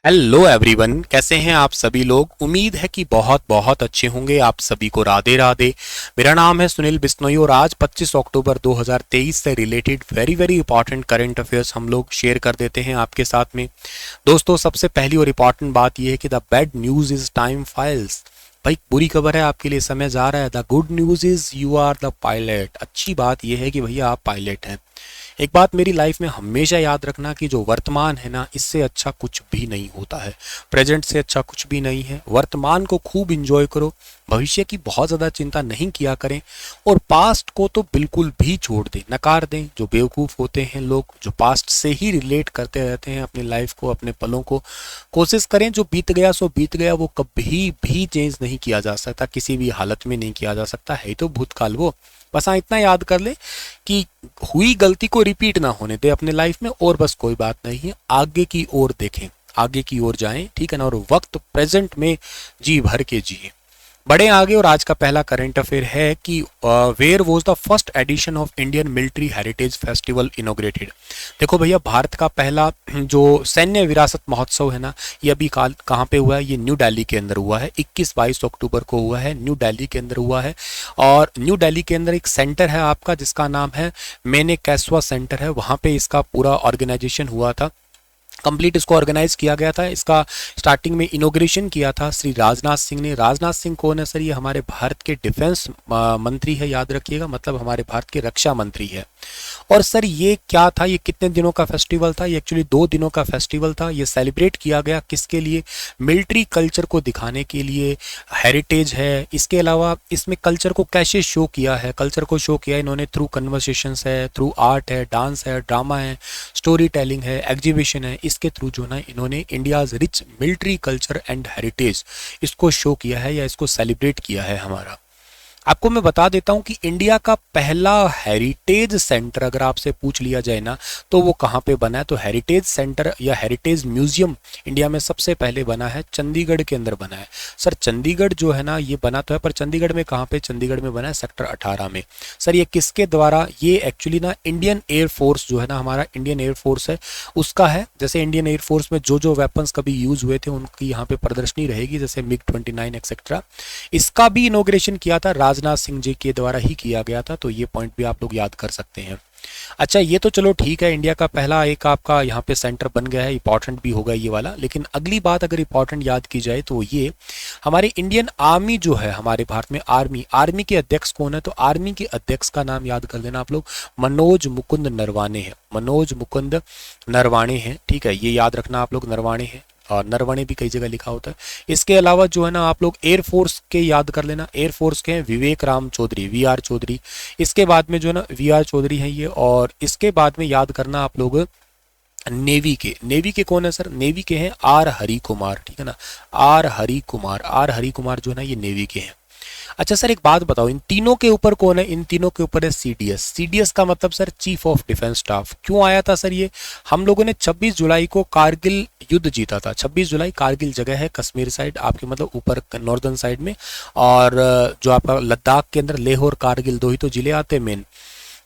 Hello everyone, कैसे हैं आप सभी लोग। उम्मीद है कि बहुत बहुत अच्छे होंगे। आप सभी को राधे राधे। मेरा नाम है सुनील बिश्नोई और आज 25 अक्टूबर 2023 से related very very important current affairs हम लोग शेयर कर देते हैं आपके साथ में। दोस्तों, सबसे पहली और इम्पॉर्टेंट बात यह है कि the bad news is time files. भाई, बुरी खबर है, आपके लिए समय जा रहा है। The good news is you are the pilot. अच्छी बात यह है कि भैया आप पायलट हैं। एक बात मेरी लाइफ में हमेशा याद रखना कि जो वर्तमान है ना, इससे अच्छा कुछ भी नहीं होता है। प्रेजेंट से अच्छा कुछ भी नहीं है। वर्तमान को खूब इंजॉय करो, भविष्य की बहुत ज़्यादा चिंता नहीं किया करें और पास्ट को तो बिल्कुल भी छोड़ दें, नकार दें। जो बेवकूफ़ होते हैं लोग, जो पास्ट से ही रिलेट करते रहते हैं अपनी लाइफ को, अपने पलों को, कोशिश करें जो बीत गया सो बीत गया, वो कभी भी चेंज नहीं किया जा सकता, किसी भी हालत में नहीं किया जा सकता है तो भूतकाल वो। बस हाँ, इतना याद कर ले कि हुई गलती को रिपीट ना होने दे अपने लाइफ में, और बस कोई बात नहीं है। आगे की ओर देखें, आगे की ओर जाएं, ठीक है ना। और वक्त प्रेजेंट में जी भर के जिए, बढ़े आगे। और आज का पहला करंट अफेयर है कि where was the first edition of Indian military heritage festival inaugurated. देखो भैया, भारत का पहला जो सैन्य विरासत महोत्सव है ना, ये अभी कहाँ पे हुआ है? ये न्यू दिल्ली के अंदर हुआ है। 21-22 अक्टूबर को हुआ है, न्यू दिल्ली के अंदर हुआ है। और न्यू दिल्ली के अंदर एक सेंटर है आपका जिसका नाम है मैने कैसवा सेंटर है, वहाँ पे इसका पूरा ऑर्गेनाइजेशन हुआ था। कंप्लीट इसको ऑर्गेनाइज किया गया था। इसका स्टार्टिंग में इनोग्रेशन किया था श्री राजनाथ सिंह ने। राजनाथ सिंह कौन है सर? ये हमारे भारत के डिफेंस मंत्री है, याद रखिएगा, मतलब हमारे भारत के रक्षा मंत्री है। और सर ये क्या था, ये कितने दिनों का फेस्टिवल था? ये एक्चुअली 2 दिनों का फेस्टिवल था। ये सेलिब्रेट किया गया किसके लिए? मिलिट्री कल्चर को दिखाने के लिए, हेरिटेज है। इसके अलावा इसमें कल्चर को कैसे शो किया है? कल्चर को शो किया इन्होंने थ्रू कन्वर्सेशंस है, थ्रू आर्ट है, डांस है, ड्रामा है, स्टोरी टेलिंग है, एग्जीबिशन है। इसके थ्रू जो ना इन्होंने India's rich military culture and heritage इसको शो किया है या इसको सेलिब्रेट किया है हमारा। आपको मैं बता देता हूं कि इंडिया का पहला हेरिटेज सेंटर अगर आपसे पूछ लिया जाए ना, तो वो कहाँ पे बना है? तो हेरिटेज सेंटर या हेरिटेज म्यूजियम इंडिया में सबसे पहले बना है चंडीगढ़ के अंदर बना है। सर चंडीगढ़ जो है ना, ये बना तो है, पर चंडीगढ़ में कहाँ पे? चंडीगढ़ में बना है सेक्टर 18 में। सर ये किसके द्वारा? ये एक्चुअली ना इंडियन एयरफोर्स जो है ना, हमारा इंडियन एयरफोर्स है उसका है। जैसे इंडियन एयरफोर्स में जो जो वेपन्स कभी यूज हुए थे उनकी यहाँ पे प्रदर्शनी रहेगी, जैसे मिग 29 एक्सेट्रा। इसका भी इनोग्रेशन किया था राजनाथ सिंह जी के द्वारा ही किया गया था, तो ये पॉइंट भी आप लोग याद कर सकते हैं। अच्छा, ये तो चलो ठीक है, इंडिया का पहला एक आपका यहाँ पे सेंटर बन गया है, इंपॉर्टेंट भी होगा ये वाला। लेकिन अगली बात अगर इंपॉर्टेंट याद की जाए तो ये हमारी इंडियन आर्मी जो है, हमारे भारत में आर्मी के अध्यक्ष कौन है? तो आर्मी के अध्यक्ष का नाम याद कर लेना आप लोग, मनोज मुकुंद नरवाने हैं। मनोज मुकुंद नरवाणे हैं, ठीक है, ये याद रखना आप लोग, नरवाणे हैं। और नरवणे भी कई जगह लिखा होता है। इसके अलावा जो है ना, आप लोग एयरफोर्स के याद कर लेना। एयरफोर्स के हैं विवेक राम चौधरी, वी आर चौधरी। इसके बाद में जो है ना, वी आर चौधरी हैं ये। और इसके बाद में याद करना आप लोग नेवी के कौन है सर? नेवी के हैं आर हरि कुमार, ठीक है ना, आर हरि कुमार। आर हरि कुमार जो है ना, ये नेवी के हैं। अच्छा सर, एक बात बताओ, इन तीनों के ऊपर कौन है? इन तीनों के ऊपर है सीडीएस। सीडीएस का मतलब sir chief of defence staff. क्यों आया था सर ये? हम लोगों ने 26 जुलाई को कारगिल युद्ध जीता था। 26 जुलाई कारगिल जगह है कश्मीर साइड आपके, मतलब ऊपर नॉर्दर्न साइड में। और जो आपका लद्दाख के अंदर लेह और कारगिल, 2 ही तो जिले आते हैं मेन।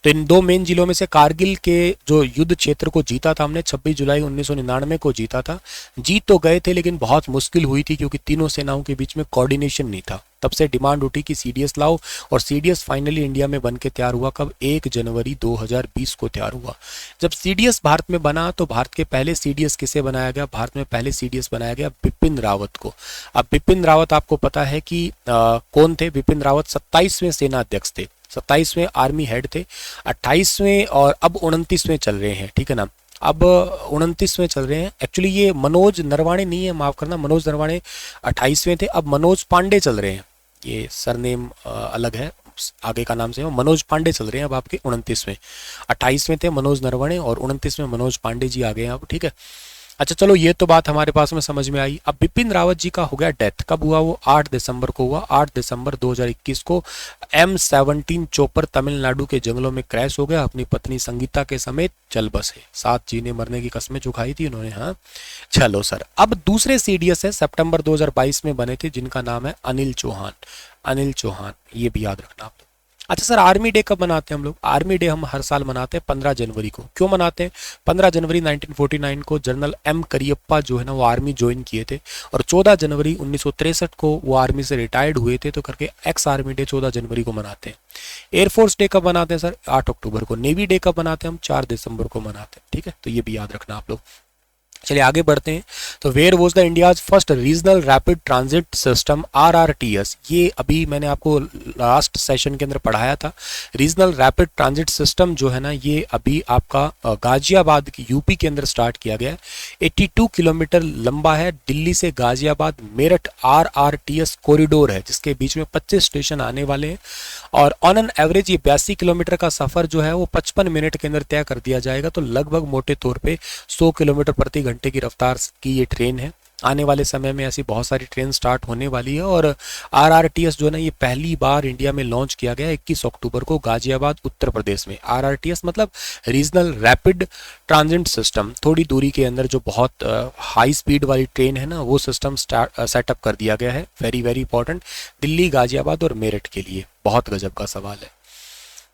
तो इन 2 मेन जिलों में से कारगिल के जो युद्ध क्षेत्र को जीता था हमने, 26 जुलाई 1999 को जीता था। जीत तो गए थे लेकिन बहुत मुश्किल हुई थी क्योंकि तीनों सेनाओं के बीच में कोऑर्डिनेशन नहीं था। तब से डिमांड उठी कि सीडीएस लाओ, और सीडीएस फाइनली इंडिया में बन के तैयार हुआ। कब? 1 जनवरी 2020 को तैयार हुआ। जब सीडीएस भारत में बना तो भारत के पहले सीडीएस किसे बनाया गया? भारत में पहले सीडीएस बनाया गया बिपिन रावत को। अब बिपिन रावत आपको पता है कि कौन थे? बिपिन रावत 27वें सेना अध्यक्ष थे, 27वें आर्मी हेड थे। 28वें और अब 29वें चल रहे हैं, ठीक है ना, अब 29वें चल रहे हैं। एक्चुअली ये मनोज नरवाणे नहीं है, माफ करना, मनोज नरवाणे 28वें थे, अब मनोज पांडे चल रहे हैं। ये सरनेम अलग है, आगे का नाम से है, मनोज पांडे चल रहे हैं अब आपके 29वें। 28वें थे मनोज नरवणे और 29वें मनोज पांडे जी आ गए हैं अब, ठीक है। अच्छा चलो, ये तो बात हमारे पास में समझ में आई। अब बिपिन रावत जी का हो गया डेथ। कब हुआ वो? 8 दिसंबर को हुआ। 8 दिसंबर 2021 को M17 चोपर तमिलनाडु के जंगलों में क्रैश हो गया। अपनी पत्नी संगीता के समेत चल बसे। 7 जीने मरने की कस्में चुकाई थी उन्होंने। हाँ चलो सर, अब दूसरे सीडीएस है, सितंबर 2022 में बने थे, जिनका नाम है अनिल चौहान। अनिल चौहान, ये भी याद रखना आप। अच्छा सर, आर्मी डे कब मनाते हैं हम लोग? आर्मी डे हम हर साल मनाते हैं 15 जनवरी को। क्यों मनाते हैं? 15 जनवरी 1949 को जनरल एम करियप्पा जो है ना वो आर्मी ज्वाइन किए थे, और 14 जनवरी 1963 को वो आर्मी से रिटायर्ड हुए थे, तो करके एक्स आर्मी डे 14 जनवरी को मनाते हैं। एयरफोर्स डे कब मनाते हैं सर? 8 अक्टूबर को। नेवी डे कब मनाते हैं हम? 4 दिसंबर को मनाते हैं। ठीक है, तो ये भी याद रखना आप लोग। चलिए आगे बढ़ते हैं। तो where was the India's first regional rapid transit system RRTS? ये अभी मैंने आपको लास्ट सेशन के अंदर पढ़ाया था। रीजनल रैपिड ट्रांजिट सिस्टम जो है ना ये अभी आपका गाजियाबाद की यूपी के अंदर स्टार्ट किया गया है। 82 किलोमीटर लंबा है, दिल्ली से गाजियाबाद मेरठ RRTS कॉरिडोर है, जिसके बीच में 25 स्टेशन आने वाले हैं, और ऑन एन एवरेज ये 82 किलोमीटर का सफर जो है वो 55 मिनट के अंदर तय कर दिया जाएगा। तो लगभग मोटे तौर पे 100 किलोमीटर प्रति घंटे की रफ्तार की ये ट्रेन है। आने वाले समय में ऐसी बहुत सारी ट्रेन स्टार्ट होने वाली है, और RRTS जो है ना ये पहली बार इंडिया में लॉन्च किया गया 21 अक्टूबर को गाजियाबाद उत्तर प्रदेश में। RRTS मतलब रीजनल रैपिड ट्रांजिट सिस्टम। थोड़ी दूरी के अंदर जो बहुत हाई स्पीड वाली ट्रेन है ना वो सिस्टम सेटअप कर दिया गया है। Very very important, Delhi, Ghaziabad और मेरठ के लिए। बहुत गजब का सवाल है।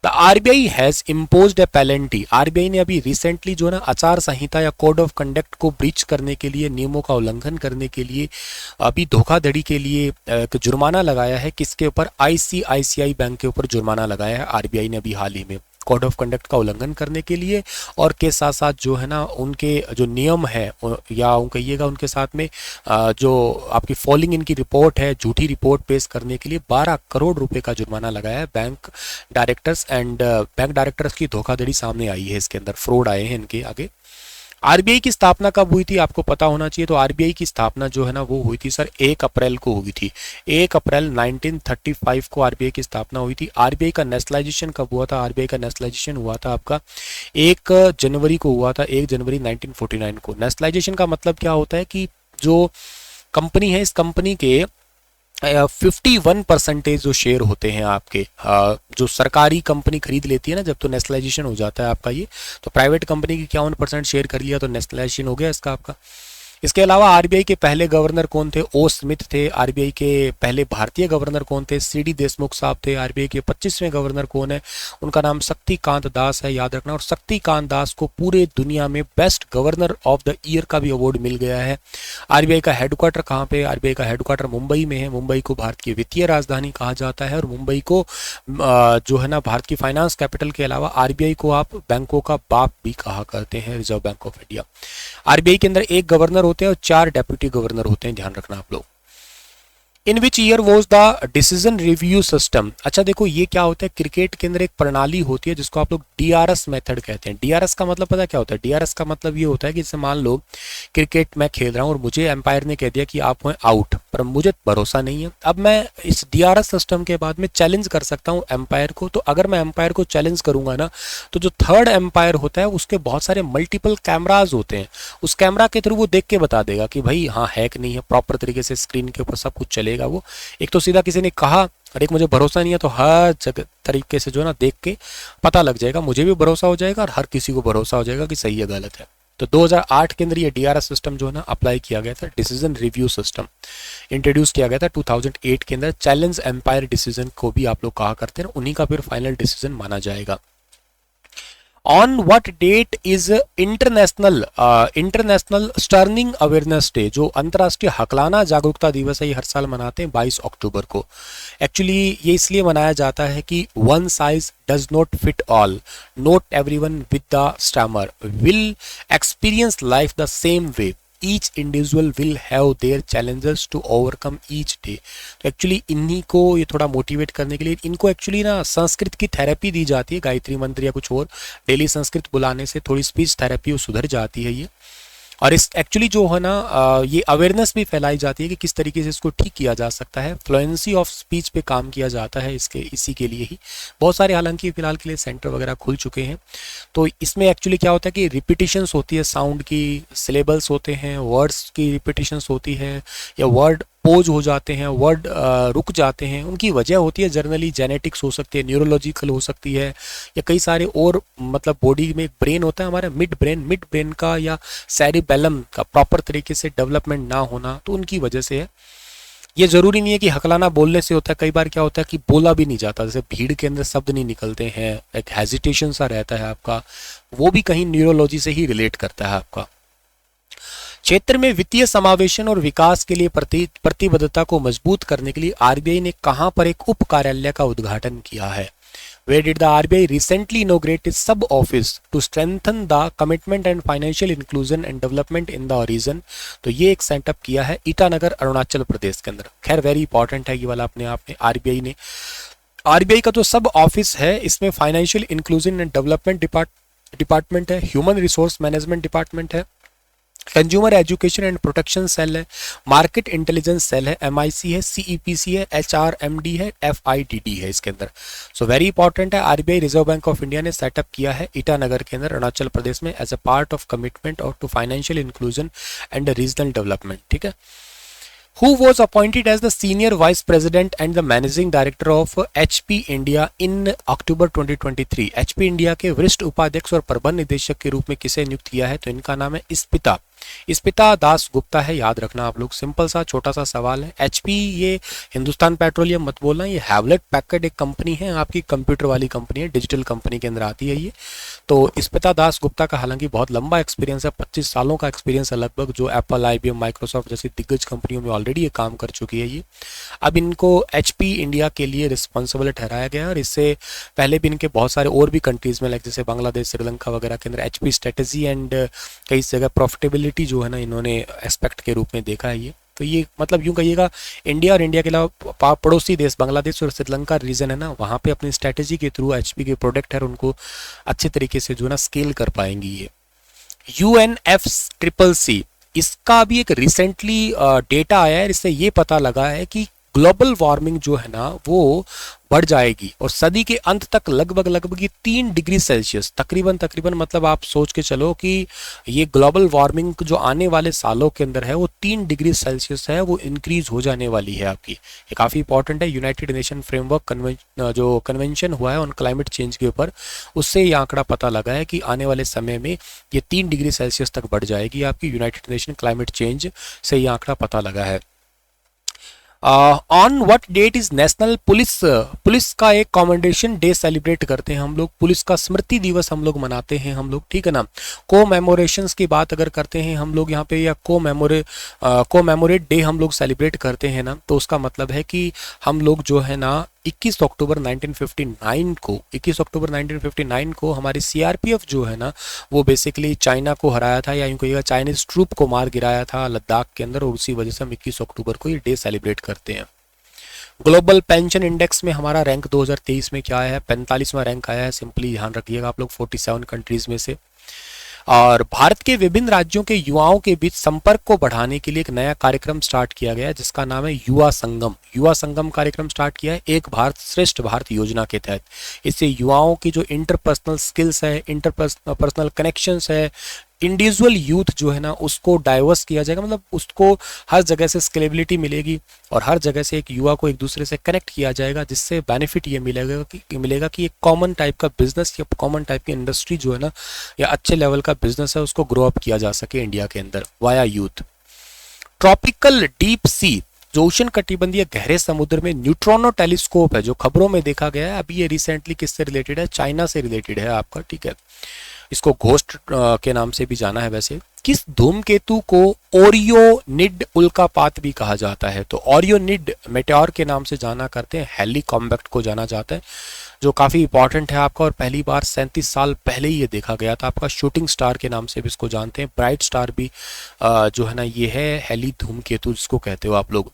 The RBI has imposed A penalty. RBI ने अभी रिसेंटली जो है ना आचार संहिता या कोड ऑफ कंडक्ट को ब्रीच करने के लिए, नियमों का उल्लंघन करने के लिए, अभी धोखाधड़ी के लिए एक जुर्माना लगाया है। किसके ऊपर? ICICI बैंक के ऊपर जुर्माना लगाया है RBI ने अभी हाल ही में, कोड ऑफ कंडक्ट का उल्लंघन करने के लिए, और के साथ साथ जो है ना उनके जो नियम है या कहिएगा उनके साथ में जो आपकी फॉलिंग इनकी रिपोर्ट है, झूठी रिपोर्ट पेश करने के लिए 12 करोड़ रुपए का जुर्माना लगाया है bank directors. And bank directors की धोखाधड़ी सामने आई है, इसके अंदर फ्रॉड आए हैं इनके आगे। RBI की स्थापना कब हुई थी? आपको पता होना चाहिए। तो RBI की स्थापना जो है ना वो हुई थी सर 1 अप्रैल को हुई थी। 1 अप्रैल 1935 को RBI की स्थापना हुई थी। RBI का नेशनलाइजेशन कब हुआ था? RBI का नेशनलाइजेशन हुआ था आपका 1 जनवरी को हुआ था, 1 जनवरी 1949 को। नेशनलाइजेशन का मतलब क्या होता है कि जो कंपनी है, इस कंपनी के 51% जो शेयर होते हैं आपके, जो सरकारी कंपनी खरीद लेती है ना जब, तो नेशनलाइजेशन हो जाता है आपका ये। तो प्राइवेट कंपनी की 51% शेयर कर लिया तो नेशनलाइजेशन हो गया इसका आपका। इसके अलावा RBI के पहले गवर्नर कौन थे? ओ स्मिथ थे। RBI के पहले भारतीय गवर्नर कौन थे? CD देशमुख साहब थे। RBI के 25वें गवर्नर कौन है? उनका नाम शक्तिकांत दास है, याद रखना। और शक्तिकांत दास को पूरे दुनिया में best governor of the year का भी अवार्ड मिल गया है। RBI का हेडक्वार्टर कहाँ पे? RBI का हेडक्वार्टर मुंबई में है। मुंबई को भारत की वित्तीय राजधानी कहा जाता है, और मुंबई को जो है ना भारत की फाइनेंस कैपिटल के अलावा RBI को आप बैंकों का बाप भी कहा करते हैं, reserve Bank of India. RBI के अंदर एक गवर्नर होते हैं और 4 डेप्यूटी गवर्नर होते हैं, ध्यान रखना आप लोग। In which year was the decision review system? अच्छा देखो ये क्या होता है, क्रिकेट के अंदर एक प्रणाली होती है जिसको आप लोग DRS मेथड कहते हैं। DRS का मतलब पता क्या होता है? DRS का मतलब ये होता है कि जैसे मान लो क्रिकेट मैं खेल रहा हूँ और मुझे एम्पायर ने कह दिया कि आप हैं आउट, पर मुझे भरोसा नहीं है। अब मैं इस DRS सिस्टम के बाद में चैलेंज कर सकता हूँ एम्पायर को। तो अगर मैं एम्पायर को चैलेंज करूंगा ना, तो जो थर्ड एम्पायर होता है उसके बहुत सारे मल्टीपल कैमराज होते हैं, उस कैमरा के थ्रू वो देख के बता देगा कि भाई हाँ है कि नहीं है, प्रॉपर तरीके से स्क्रीन के ऊपर सब कुछ चलेगा। वो एक तो सीधा किसी ने कहा और एक मुझे भरोसा नहीं है, तो हर जगह तरीके से जो है ना देख के पता लग जाएगा, मुझे भी भरोसा हो जाएगा और हर किसी को भरोसा हो जाएगा कि सही है गलत है। तो 2008 के अंदर ये DRS सिस्टम जो है ना अप्लाई किया गया था, डिसीजन रिव्यू सिस्टम इंट्रोड्यूस किया गया था 2008 के अंदर। चैलेंज एम्पायर डिसीजन को भी आप लोग कहा करते हैं, उन्हीं का फिर फाइनल डिसीजन माना जाएगा। On what date is international stuttering awareness day? जो अंतर्राष्ट्रीय हकलाना जागरूकता दिवस है, ये हर साल मनाते हैं 22 अक्टूबर को। एक्चुअली ये इसलिए मनाया जाता है कि one size does not fit all, not everyone with the stammer will experience life the same way, each individual will have their challenges to overcome each day. तो एक्चुअली इन्हीं को ये थोड़ा मोटिवेट करने के लिए इनको एक्चुअली ना संस्कृत की थेरेपी दी जाती है, गायत्री मंत्र या कुछ और डेली संस्कृत बुलाने से थोड़ी स्पीच थेरेपी वो सुधर जाती है ये। और इस एक्चुअली जो है ना ये अवेयरनेस भी फैलाई जाती है कि किस तरीके से इसको ठीक किया जा सकता है। फ्लुएंसी ऑफ स्पीच पे काम किया जाता है इसी के लिए ही। बहुत सारे हालांकि फिलहाल के लिए सेंटर वगैरह खुल चुके हैं। तो इसमें एक्चुअली क्या होता है कि रिपीटिशंस होती है, साउंड की सिलेबल्स होते हैं, वर्ड्स की रिपीटिशंस होती है, या वर्ड पोज हो जाते हैं, वर्ड रुक जाते हैं। उनकी वजह होती है जनरली जेनेटिक्स हो सकती है, न्यूरोलॉजिकल हो सकती है, या कई सारे और मतलब बॉडी में एक ब्रेन होता है हमारा मिड ब्रेन का या सेरिबेलम का प्रॉपर तरीके से डेवलपमेंट ना होना, तो उनकी वजह से है। ये जरूरी नहीं है कि हकलाना बोलने से होता है, कई बार क्या होता है कि बोला भी नहीं जाता, जैसे भीड़ के अंदर शब्द नहीं निकलते हैं, एक हेजिटेशन सा रहता है आपका, वो भी कहीं न्यूरोलॉजी से ही रिलेट करता है आपका। क्षेत्र में वित्तीय समावेशन और विकास के लिए प्रतिबद्धता को मजबूत करने के लिए आरबीआई ने कहां पर एक उप कार्यालय का उद्घाटन किया है? Where did the RBI recently inaugurate its sub office to strengthen the commitment and financial inclusion and development in the region? तो ये एक सेटअप किया है ईटानगर अरुणाचल प्रदेश के अंदर। खैर वेरी इंपॉर्टेंट है ये वाला अपने आप में। आरबीआई का जो सब ऑफिस है इसमें financial inclusion and development department है, ह्यूमन रिसोर्स मैनेजमेंट डिपार्टमेंट है, consumer education and protection cell है, मार्केट इंटेलिजेंस सेल है, एमआईसी है, सीईपीसी है, एचआरएमडी है, एफआईडीडी है इसके अंदर। सो वेरी इंपॉर्टेंट है। RBI Reserve Bank of India ने सेटअप किया है ईटानगर के अंदर अरुणाचल प्रदेश में as a part of commitment और to financial inclusion and regional development. ठीक है। Who was appointed as the senior vice president and the managing director of HP India in October 2023? HP India के वरिष्ठ उपाध्यक्ष और प्रबंध निदेशक के रूप में किसे नियुक्त किया है? तो इनका नाम है स्पिता दास गुप्ता है। याद रखना आप लोग, सिंपल सा छोटा सा सवाल है। एचपी ये हिंदुस्तान पेट्रोलियम मत बोलना, ये हैवलेट पैकर्ड एक कंपनी है आपकी, कंप्यूटर वाली कंपनी है, डिजिटल कंपनी के अंदर आती है ये। तो स्पिता दास गुप्ता का हालांकि बहुत लंबा एक्सपीरियंस है, 25 सालों का एक्सपीरियंस है लगभग, जो एप्पल, आईबीएम, माइक्रोसॉफ्ट जैसी दिग्गज कंपनियों में ऑलरेडी ये काम कर चुकी है ये। अब इनको एचपी इंडिया के लिए रिस्पॉन्सिबल ठहराया गया और इससे पहले भी इनके बहुत सारे और भी कंट्रीज में लाइक जैसे बांग्लादेश, श्रीलंका वगैरह के अंदर एचपी स्ट्रेटेजी एंड कई जगह प्रॉफिटेबिलिटी जो है ना इन्होंने एस्पेक्ट के रूप में देखा है ये। तो ये मतलब यूं कहिएगा इंडिया और इंडिया के अलावा पड़ोसी देश बांग्लादेश और श्रीलंका रीजन है ना, वहाँ पे अपनी स्ट्रेटेजी के थ्रू एचपी के प्रोडक्ट है उनको अच्छे तरीके से जो है ना स्केल कर पाएंगी ये। UNFCCC इसका भी एक रिसेंटली डेटा आया है, इससे ये पता लगा है कि ग्लोबल वार्मिंग जो है ना वो बढ़ जाएगी और सदी के अंत तक लगभग 3 डिग्री सेल्सियस तकरीबन मतलब आप सोच के चलो कि ये ग्लोबल वार्मिंग जो आने वाले सालों के अंदर है वो 3 डिग्री सेल्सियस है वो इंक्रीज हो जाने वाली है आपकी। ये काफ़ी इंपॉर्टेंट है। यूनाइटेड नेशन फ्रेमवर्क जो कन्वेंशन हुआ है ऑन क्लाइमेट चेंज के ऊपर, उससे ये आंकड़ा पता लगा है कि आने वाले समय में ये 3 डिग्री सेल्सियस तक बढ़ जाएगी आपकी। यूनाइटेड नेशन क्लाइमेट चेंज से ये आंकड़ा पता लगा है। On what date is national police का एक कमेमोरेशन डे सेलिब्रेट करते हैं हम लोग, पुलिस का स्मृति दिवस हम लोग मनाते हैं हम लोग, ठीक है ना। कोमेमोरेशंस की बात अगर करते हैं हम लोग यहाँ पे या कोमेमोरेट डे हम लोग सेलिब्रेट करते हैं ना, तो उसका मतलब है कि हम लोग जो है ना 21 अक्टूबर 1959 को हमारी सीआरपीएफ जो है ना वो बेसिकली चाइना को हराया था, या यूं कहिएगा चाइनीज ट्रूप को मार गिराया था लद्दाख के अंदर, और उसी वजह से हम 21 अक्टूबर को ये डे सेलिब्रेट करते हैं। ग्लोबल पेंशन इंडेक्स में हमारा रैंक 2023 में क्या आया है? 45वां रैंक आया है। सिंपली ध्यान रखिएगा आप लोग 47 कंट्रीज में से। और भारत के विभिन्न राज्यों के युवाओं के बीच संपर्क को बढ़ाने के लिए एक नया कार्यक्रम स्टार्ट किया गया है जिसका नाम है युवा संगम कार्यक्रम स्टार्ट किया है एक भारत श्रेष्ठ भारत योजना के तहत। इससे युवाओं की जो इंटरपर्सनल स्किल्स है, इंटरपर्सनल कनेक्शंस है, इंडिविजुअल यूथ जो है ना उसको डाइवर्स किया जाएगा, मतलब उसको हर जगह से स्केलेबिलिटी मिलेगी और हर जगह से एक युवा को एक दूसरे से कनेक्ट किया जाएगा, जिससे बेनिफिट ये मिलेगा कि एक कॉमन टाइप का बिजनेस या कॉमन टाइप की इंडस्ट्री जो है ना या अच्छे लेवल का बिजनेस है उसको ग्रो अप किया जा सके इंडिया के अंदर via youth. Tropical deep sea जो उष्ण कटिबंधीय गहरे समुद्र में न्यूट्रॉनो टेलीस्कोप है जो खबरों में देखा गया है, अभी ये रिसेंटली किससे रिलेटेड है? चाइना से रिलेटेड है आपका, ठीक है। इसको घोस्ट के नाम से भी जाना है वैसे। किस धूमकेतु को ओरियोनिड उल्कापात भी कहा जाता है? तो ओरियोनिड मेटेओर के नाम से जाना करते हैं, हेलीकॉम्बैक्ट को जाना जाता है, जो काफ़ी इंपॉर्टेंट है आपका, और पहली बार 37 साल पहले ही ये देखा गया था आपका। शूटिंग स्टार के नाम से भी इसको जानते हैं, ब्राइट स्टार भी जो है ना ये है हेली धूमकेतु जिसको कहते हो आप लोग।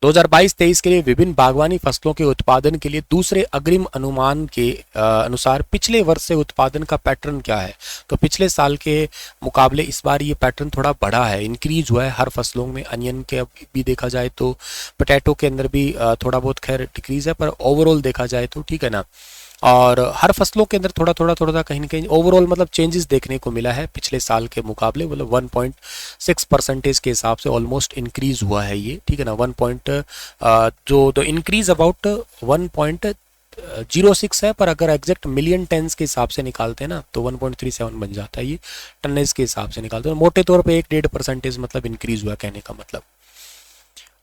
2022-23 के लिए विभिन्न बागवानी फसलों के उत्पादन के लिए दूसरे अग्रिम अनुमान के अनुसार पिछले वर्ष से उत्पादन का पैटर्न क्या है? तो पिछले साल के मुकाबले इस बार ये पैटर्न थोड़ा बढ़ा है, इंक्रीज हुआ है हर फसलों में। अनियन के भी देखा जाए तो, पोटैटो के अंदर भी थोड़ा बहुत खैर डिक्रीज है, पर ओवरऑल देखा जाए तो ठीक है ना। और हर फसलों के अंदर थोड़ा थोड़ा कहीं ना कहीं ओवरऑल मतलब चेंजेस देखने को मिला है पिछले साल के मुकाबले, मतलब 1.6% के हिसाब से ऑलमोस्ट इंक्रीज हुआ है ये, ठीक है ना। जो द इंक्रीज अबाउट 1.06 है, पर अगर एग्जैक्ट मिलियन टन्स के हिसाब से निकालते हैं ना तो 1.37 बन जाता है ये, टन्नेज के हिसाब से निकालते हैं। मोटे तौर पे 1-1.5% मतलब इंक्रीज हुआ कहने का मतलब।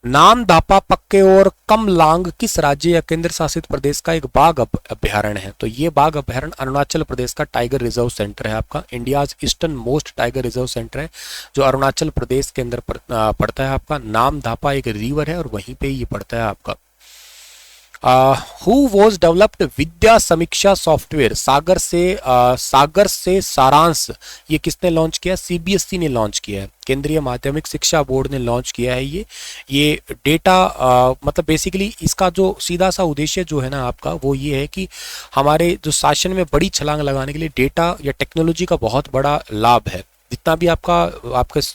नाम दापा पक्के और कमलांग किस राज्य या केंद्र शासित प्रदेश का एक बाघ अभ्यारण्य है? तो ये बाघ अभ्यारण्य अरुणाचल प्रदेश का टाइगर रिजर्व सेंटर है आपका। India's eastern most tiger reserve centre है जो अरुणाचल प्रदेश के अंदर पड़ता है आपका। नाम दापा एक रिवर है और वहीं पे ये पड़ता है आपका। हु वॉज डेवलप्ड विद्या समीक्षा सॉफ्टवेयर? सागर से सारांश, ये किसने लॉन्च किया? सीबीएसई ने लॉन्च किया है, केंद्रीय माध्यमिक शिक्षा बोर्ड ने लॉन्च किया है। ये डेटा मतलब बेसिकली इसका जो सीधा सा उद्देश्य जो है ना आपका, वो ये है कि हमारे जो शासन में बड़ी छलांग लगाने के लिए डेटा या टेक्नोलॉजी का बहुत बड़ा लाभ है। जितना भी आपका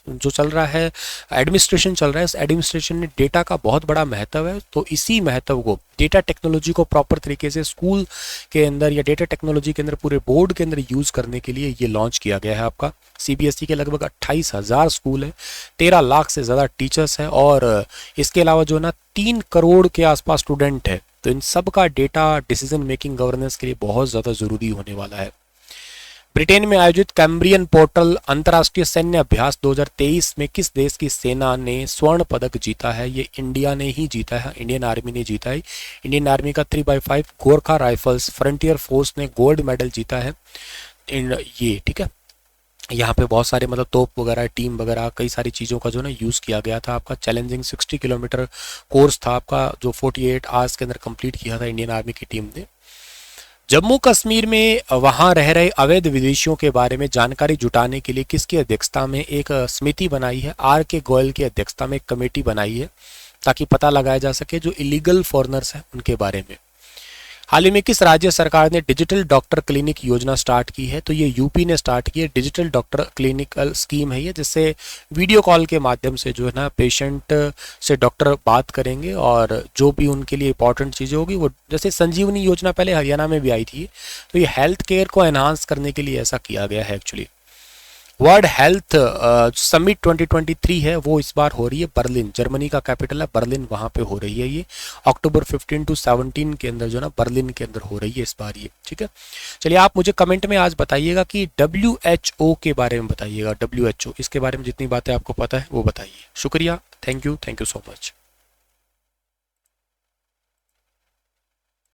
जो चल रहा है, एडमिनिस्ट्रेशन चल रहा है, इस एडमिनिस्ट्रेशन में डेटा का बहुत बड़ा महत्व है। तो इसी महत्व को, डेटा टेक्नोलॉजी को प्रॉपर तरीके से स्कूल के अंदर या डेटा टेक्नोलॉजी के अंदर पूरे बोर्ड के अंदर यूज करने के लिए ये लॉन्च किया गया है आपका। सीबीएसई के लगभग 28,000 स्कूल है, 13 लाख से ज़्यादा टीचर्स हैं और इसके अलावा जो है ना 3 करोड़ के आसपास स्टूडेंट है। तो इन सब का डेटा डिसीजन मेकिंग गवर्नेंस के लिए बहुत ज़्यादा ज़रूरी होने वाला है। ब्रिटेन में आयोजित कैम्ब्रियन पोर्टल अंतर्राष्ट्रीय सैन्य अभ्यास 2023 में किस देश की सेना ने स्वर्ण पदक जीता है? ये इंडिया ने ही जीता है, इंडियन आर्मी ने जीता है। इंडियन आर्मी का 3x5 Gorkha rifles frontier force ने गोल्ड मेडल जीता है। ये ठीक है, यहाँ पे बहुत सारे मतलब तोप वगैरह, टीम वगैरह, कई सारी चीज़ों का जो ना यूज़ किया गया था आपका। चैलेंजिंग 60 किलोमीटर कोर्स था आपका जो 48 आवर्स के अंदर कंप्लीट किया था इंडियन आर्मी की टीम ने। जम्मू कश्मीर में वहां रह रहे अवैध विदेशियों के बारे में जानकारी जुटाने के लिए किसकी अध्यक्षता में एक समिति बनाई है? आर के गोयल की अध्यक्षता में एक कमेटी बनाई है ताकि पता लगाया जा सके जो इलीगल फॉरेनर्स हैं उनके बारे में। हाल ही में किस राज्य सरकार ने डिजिटल डॉक्टर क्लिनिक योजना स्टार्ट की है? तो ये यूपी ने स्टार्ट की है। डिजिटल डॉक्टर क्लिनिकल स्कीम है ये, जिससे वीडियो कॉल के माध्यम से जो है ना पेशेंट से डॉक्टर बात करेंगे और जो भी उनके लिए इंपॉर्टेंट चीज़ें होगी वो, जैसे संजीवनी योजना पहले हरियाणा में भी आई थी, तो ये हेल्थ केयर को एनहांस करने के लिए ऐसा किया गया है एक्चुअली। वर्ल्ड हेल्थ समिट 2023 है वो इस बार हो रही है बर्लिन, जर्मनी का कैपिटल है बर्लिन, वहां पे हो रही है ये। अक्टूबर 15 to 17 के अंदर जो ना बर्लिन के अंदर हो रही है इस बार ये, ठीक है। चलिए आप मुझे कमेंट में आज बताइएगा कि WHO के बारे में बताइएगा। WHO इसके बारे में जितनी बातें आपको पता है वो बताइए। शुक्रिया, थैंक यू सो मच।